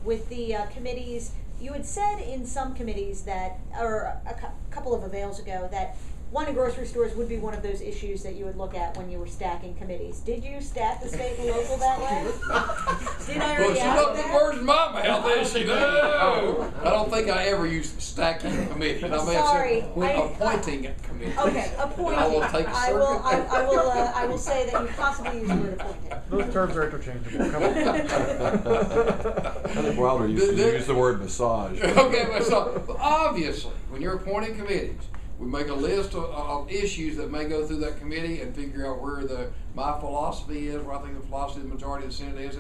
with the committees, you had said in some committees that, or a couple of avails ago, that one in grocery stores would be one of those issues that you would look at when you were stacking committees. Did you stack the state and local that way? Did I already ask Well, she that? the words in my mouth, didn't she? No. I don't think I ever used stacking committees. I may have said appointing committees. Okay, appointing. I will take a circuit. I will say that you possibly use the word appointing. Those terms are interchangeable. Come on. I think Wilder used to use the word massage. Okay, so obviously, when you're appointing committees, we make a list of issues that may go through that committee and figure out where my philosophy is, where I think the philosophy of the majority of the Senate is,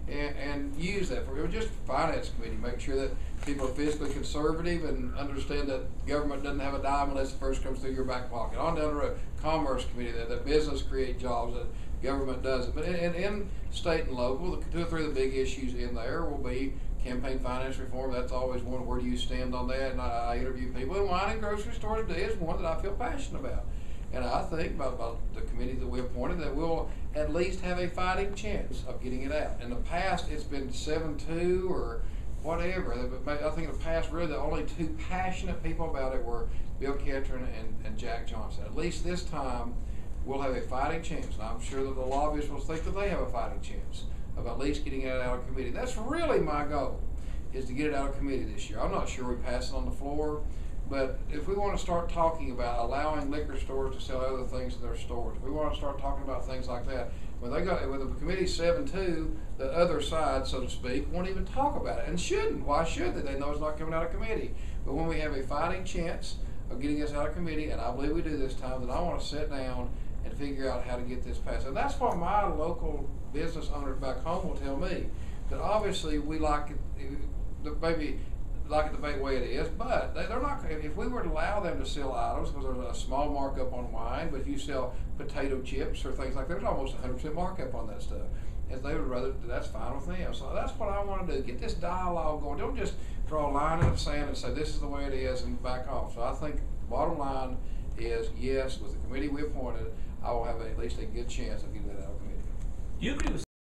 and use that for just finance committee. Make sure that people are fiscally conservative and understand that government doesn't have a dime unless it first comes through your back pocket. On down to a commerce committee, that business create jobs, that government doesn't. But in state and local, the 2 or 3 of the big issues in there will be campaign finance reform. That's always one. Where do you stand on that? And I interview people, and wine and grocery stores today is one that I feel passionate about. And I think about the committee that we appointed that we'll at least have a fighting chance of getting it out. In the past, it's been 7-2 or whatever. I think in the past, really, the only 2 passionate people about it were Bill Ketron and Jack Johnson. At least this time, we'll have a fighting chance. And I'm sure that the lobbyists will think that they have a fighting chance of at least getting it out of committee. That's really my goal, is to get it out of committee this year. I'm not sure we pass it on the floor, but if we want to start talking about allowing liquor stores to sell other things in their stores, if we want to start talking about things like that, when the committee 7-2, the other side, so to speak, won't even talk about it, and shouldn't. Why should they? They know it's not coming out of committee. But when we have a fighting chance of getting this out of committee, and I believe we do this time, then I want to sit down and figure out how to get this passed. And that's what my local business owners back home will tell me, that obviously we like it, maybe like it the way it is, but they're not. If we were to allow them to sell items, because there's a small markup on wine, but if you sell potato chips or things like that, there's almost 100% markup on that stuff. And they would rather, that's fine with them. So that's what I want to do, get this dialogue going. Don't just draw a line in the sand and say this is the way it is and back off. So I think the bottom line is, yes, with the committee we appointed, I will have at least a good chance of getting that out of committee. Do you agree with